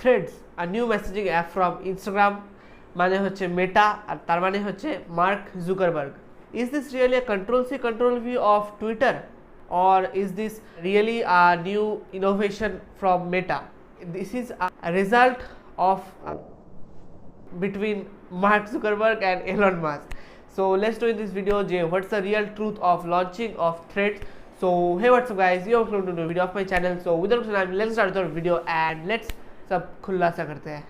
Threads a new messaging app from Instagram মানে হচ্ছে মেটা আর তার মানে হচ্ছে mark Zuckerberg. Is this really a control C control V of Twitter or is this really a new innovation from Meta? This is a result of between Mark Zuckerberg and Elon Musk. So let's do in this video what's the real truth of launching of threads. So hey, what's up guys, you're welcome to a new video of my channel. So without much time, let's start the video and let's सब खुलासा करते हैं।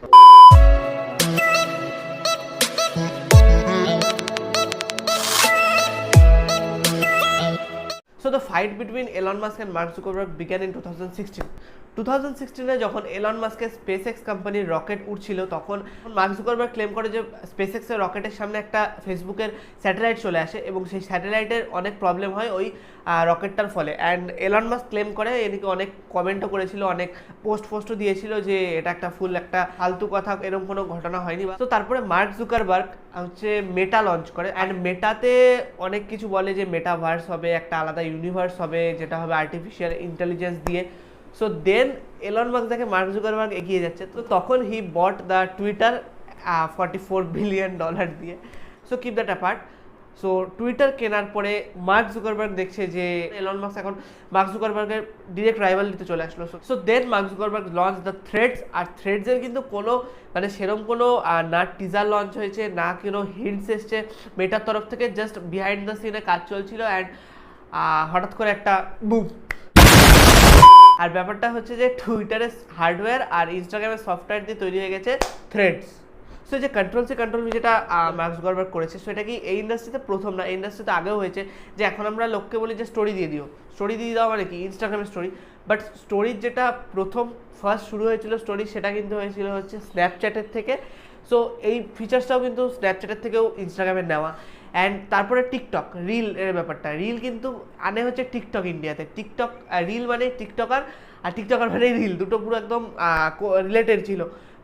So the fight between Elon Musk and Mark Zuckerberg began in 2016. 2016 যখন Elon মাস্কের SpaceX কোম্পানির rocket উড়ছিল তখন mark Zuckerberg claim করে যে স্পেসএক্সের রকেটের সামনে একটা ফেসবুকের স্যাটেলাইট চলে আসে এবং সেই স্যাটেলাইটের অনেক প্রবলেম হয় ওই রকেটটার ফলে। অ্যান্ড এলন মাস্ক ক্লেম করে, এদিকে অনেক কমেন্টও করেছিল, অনেক পোস্টও দিয়েছিল যে এটা একটা একটা ফালতু কথা, এরকম কোনো ঘটনা হয়নি। তো তারপরে মার্ক জুকারবার্গ হচ্ছে মেটা লঞ্চ করে অ্যান্ড মেটাতে অনেক কিছু বলে যে মেটাভার্স হবে, একটা আলাদা ইউনিভার্স হবে যেটা হবে আর্টিফিশিয়াল ইন্টেলিজেন্স দিয়ে। সো দেন এলন মাস্ক দেখে মার্ক জুকারবার্গ এগিয়ে যাচ্ছে, তো তখন he bought the Twitter $44 billion দিয়ে। So keep that apart. So Twitter কেনার পরে মার্ক জুকারবার্গ দেখছে যে এলন মাস্ক এখন মার্ক জুকারবার্গের ডিরেক্ট রাইভাল দিতে চলে আসলো। So then Mark Zuckerberg launch the Threads. আর থ্রেডসের কিন্তু কোনো মানে সেরকম কোনো না টিজার লঞ্চ হয়েছে না কোনো হিন্টস এসছে মেটার তরফ থেকে, জাস্ট বিহাইন্ড দ্য সিনে কাজ চলছিল অ্যান্ড হঠাৎ করে একটা বুম। আর ব্যাপারটা হচ্ছে যে টুইটারের হার্ডওয়্যার আর ইনস্টাগ্রামের সফটওয়্যার দিয়ে তৈরি হয়ে গেছে থ্রেডস। সো যে কন্ট্রোল সি কন্ট্রোল ভি যেটা মার্ক জুকারবার্গ করেছে, সেটা কি এই ইন্ডাস্ট্রিতে প্রথম না, এই ইন্ডাস্ট্রিতে আগেও হয়েছে যে এখন আমরা লোককে বলি যে স্টোরি দিয়ে দিও। স্টোরি দিয়ে দেওয়া মানে কি ইনস্টাগ্রামের স্টোরি, বাট স্টোরির যেটা ফার্স্ট শুরু হয়েছিল স্টোরি, সেটা কিন্তু হয়েছিল হচ্ছে স্ন্যাপচ্যাটের থেকে। সো এই ফিচার্সটাও কিন্তু স্ন্যাপচ্যাটের থেকেও ইনস্টাগ্রামের নেওয়া। অ্যান্ড তারপরে টিকটক রিল এর ব্যাপারটা, রিল কিন্তু আনে হচ্ছে টিকটক ইন্ডিয়াতে। টিকটক রিল মানে টিকটকার আর টিকটকার মানে রিল, দুটো পুরো একদম রিলেটেড ছিল।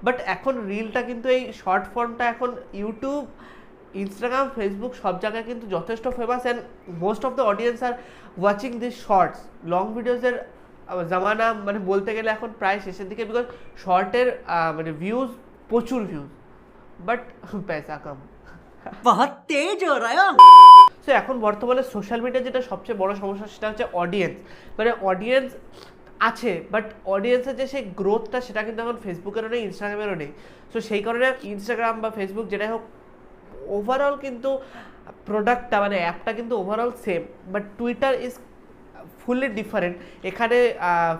বাট এখন রিলটা কিন্তু এই শর্ট ফর্মটা এখন ইউটিউব, ইনস্টাগ্রাম, ফেসবুক সব জায়গায় কিন্তু যথেষ্ট famous and most of the audience are watching this shorts. Long ভিডিওসের জামানা মানে বলতে গেলে এখন প্রায় শেষের দিকে, বিকজ শর্টের মানে ভিউজ প্রচুর ভিউজ বাট পয়সা কম। बहुत तेज हो रहा है। সো এখন বর্তমানে সোশ্যাল মিডিয়া যেটা সবচেয়ে বড় সমস্যা সেটা হচ্ছে অডিয়েন্স। মানে অডিয়েন্স আছে বাট অডিয়েন্সের যে সেই গ্রোথটা সেটা কিন্তু এখন ফেসবুকেরও নেই, ইনস্টাগ্রামেরও নেই। সো সেই কারণে ইনস্টাগ্রাম বা ফেসবুক যেটাই হোক ওভারঅল কিন্তু প্রোডাক্টটা মানে অ্যাপটা কিন্তু overall same, but Twitter is fully different. এখানে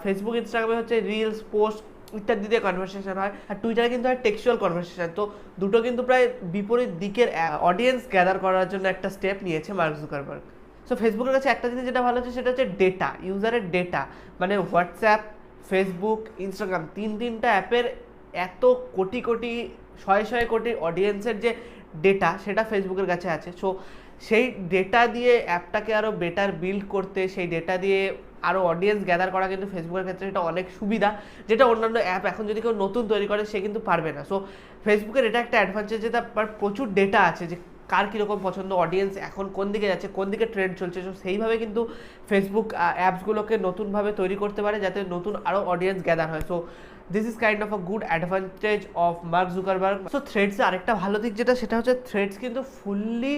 ফেসবুক ইনস্টাগ্রামে হচ্ছে রিলস, পোস্ট ইত্যাদি দিয়ে কনভারসেশন হয়, আর টুইটারে কিন্তু হয় টেক্সচুয়াল কনভারসেশন। তো দুটো কিন্তু প্রায় বিপরীত দিকের অডিয়েন্স গ্যাদার করার জন্য একটা স্টেপ নিয়েছে মার্ক জুকারবার্গ। সো ফেসবুকের কাছে একটা জিনিস যেটা ভালো হচ্ছে সেটা হচ্ছে ডেটা, ইউজারের ডেটা। মানে হোয়াটসঅ্যাপ, ফেসবুক, ইনস্টাগ্রাম তিনটা অ্যাপের এত কোটি শয়ে কোটি অডিয়েন্সের যে ডেটা সেটা ফেসবুকের কাছে আছে। সো সেই ডেটা দিয়ে অ্যাপটাকে আরও বেটার বিল্ড করতে, সেই ডেটা দিয়ে আরও অডিয়েন্স গ্যাদার করা কিন্তু ফেসবুকের ক্ষেত্রে এটা অনেক সুবিধা, যেটা অন্যান্য অ্যাপ এখন যদি কেউ নতুন তৈরি করে সে কিন্তু পারবে না। সো ফেসবুকের এটা একটা অ্যাডভান্টেজ যে তার প্রচুর ডেটা আছে যে কার কীরকম পছন্দ, অডিয়েন্স এখন কোন দিকে যাচ্ছে, কোন দিকে ট্রেন্ড চলছে। সো সেইভাবে কিন্তু ফেসবুক অ্যাপসগুলোকে নতুনভাবে তৈরি করতে পারে যাতে নতুন আরও অডিয়েন্স গ্যাদার হয়। So this is kind of a good advantage of Mark Zuckerberg. So থ্রেডসে আরেকটা ভালো দিক যেটা সেটা হচ্ছে থ্রেডস কিন্তু ফুললি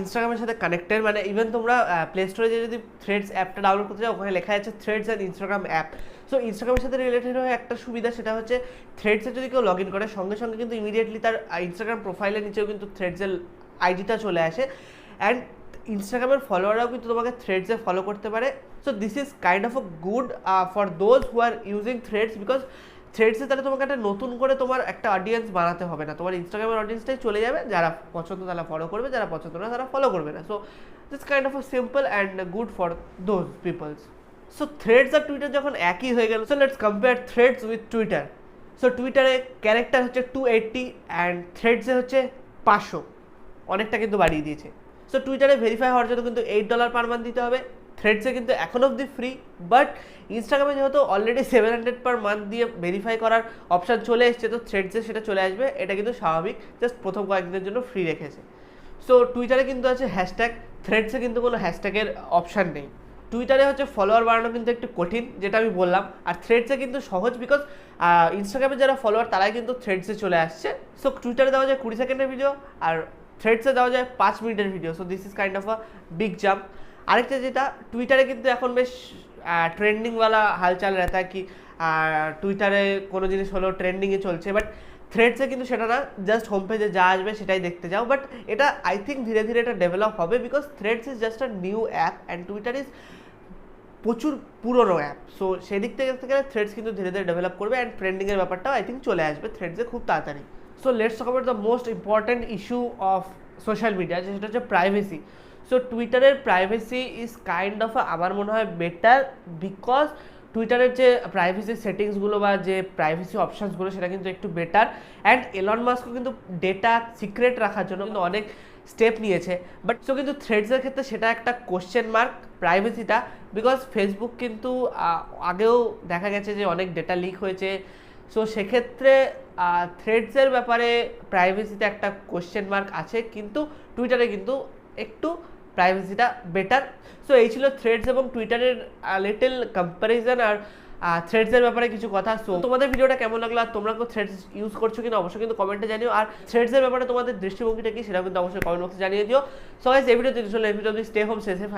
ইনস্টাগ্রামের সাথে কানেক্টেড। মানে ইভেন তোমরা প্লে স্টোরে যদি থ্রেডস অ্যাপটা ডাউনলোড করতে চাও ওখানে লেখা আছে threads and Instagram app. So ইনস্টাগ্রামের সাথে রিলেটেড হয়ে একটা সুবিধা সেটা হচ্ছে থ্রেডসে যদি কেউ লগ ইন করে সঙ্গে সঙ্গে কিন্তু ইমিডিয়েটলি তার ইনস্টাগ্রাম প্রোফাইলের নিচেও কিন্তু থ্রেডসের আইডিটা চলে আসে অ্যান্ড ইনস্টাগ্রামের ফলোয়াররাও কিন্তু তোমাকে থ্রেডসে ফলো করতে পারে। So this is kind of a good for those who are using Threads, because থ্রেডসে তাহলে তোমাকে একটা নতুন করে তোমার একটা অডিয়েন্স বানাতে হবে না, তোমার ইনস্টাগ্রামের অডিয়েন্সটাই চলে যাবে, যারা পছন্দ তারা ফলো করবে, যারা পছন্দ না তারা ফলো করবে না। So this kind of a simple and good for those peoples. So threads আর টুইটার যখন একই হয়ে গেল, so let's compare threads with Twitter. So টুইটারে ক্যারেক্টার হচ্ছে 280 অ্যান্ড থ্রেডসে হচ্ছে 500, অনেকটা কিন্তু বাড়িয়ে দিয়েছে। সো টুইটারে ভেরিফাই হওয়ার জন্য কিন্তু $8 পার মান্থ দিতে হবে, থ্রেডসে কিন্তু এখন অবধি ফ্রি, বাট ইনস্টাগ্রামে যেহেতু অলরেডি $700 পার মান্থ দিয়ে ভেরিফাই করার অপশান চলে এসছে, তো থ্রেডসে সেটা চলে আসবে, এটা কিন্তু স্বাভাবিক, জাস্ট প্রথম কয়েকদিনের জন্য ফ্রি রেখেছে। সো টুইটারে কিন্তু আছে হ্যাশট্যাগ, থ্রেডসে কিন্তু কোনো হ্যাশট্যাগের অপশান নেই। টুইটারে হচ্ছে ফলোয়ার বাড়ানো কিন্তু একটু কঠিন, যেটা আমি বললাম, আর থ্রেডসে কিন্তু সহজ, বিকজ ইনস্টাগ্রামে যারা ফলোয়ার তারাই কিন্তু থ্রেডসে চলে আসছে। সো টুইটারে দেওয়া যায় 20 সেকেন্ডের ভিডিও, আর থ্রেডসে দেওয়া যায় 5 মিনিটের video. So this is kind of a big jump. আরেকটা যেটা, টুইটারে কিন্তু এখন বেশ ট্রেন্ডিংওয়ালা হালচাল রেতা কি টুইটারে কোনো জিনিস হলো ট্রেন্ডিংয়ে চলছে, বাট থ্রেডসে কিন্তু সেটা না, জাস্ট হোম পেজে যা আসবে সেটাই দেখতে যাও। বাট এটা আই থিঙ্ক ধীরে ধীরে এটা ডেভেলপ হবে, because threads is just a new app and Twitter is প্রচুর পুরনো অ্যাপ। সো সেদিক থেকে গেলে থ্রেডস কিন্তু ধীরে ধীরে ডেভেলপ করবে অ্যান্ড ট্রেন্ডিংয়ের ব্যাপারটাও আই থিঙ্ক চলে আসবে থ্রেডসে খুব তাড়াতাড়ি। So let's talk about the most important issue of social media, সেটা হচ্ছে প্রাইভেসি। সো টুইটারের প্রাইভেসি ইজ কাইন্ড অফ আমার মনে হয় বেটার, বিকজ টুইটারের যে প্রাইভেসি সেটিংসগুলো বা যে প্রাইভেসি অপশানসগুলো সেটা কিন্তু একটু বেটার, অ্যান্ড এলন মাস্কও কিন্তু ডেটা সিক্রেট রাখার জন্য কিন্তু অনেক স্টেপ নিয়েছে। বাট সো কিন্তু থ্রেডসের ক্ষেত্রে সেটা একটা কোশ্চেন মার্ক প্রাইভেসিটা, বিকজ ফেসবুক কিন্তু আগেও দেখা গেছে যে অনেক ডেটা লিক হয়েছে। সো সেক্ষেত্রে থ্রেডসের ব্যাপারে প্রাইভেসিতে একটা কোশ্চেন মার্ক আছে, কিন্তু টুইটারে কিন্তু একটু প্রাইভেসিটা বেটার। সো এই ছিল থ্রেডস এবং টুইটারের লিটল কম্প্যারিজন আর থ্রেডসের ব্যাপারে কিছু কথা। সো তোমাদের ভিডিওটা কেমন লাগলো, আর তোমরা কেউ থ্রেডস ইউজ করছো কিনা অবশ্যই কিন্তু কমেন্টে জানিও, আর থ্রেডসের ব্যাপারে তোমাদের দৃষ্টিভঙ্গিটা কি সেটা কিন্তু অবশ্যই কমেন্ট বক্সে জানিয়ে দিও। সো গাইস এই ভিডিও যদি এই video stay home stay safe,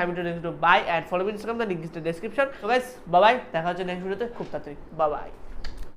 bye and follow me Instagram, the link is in the description. So guys bye bye, দেখা হচ্ছে নেক্সট ভিডিওতে খুব তাড়াতাড়ি, বাই বাই।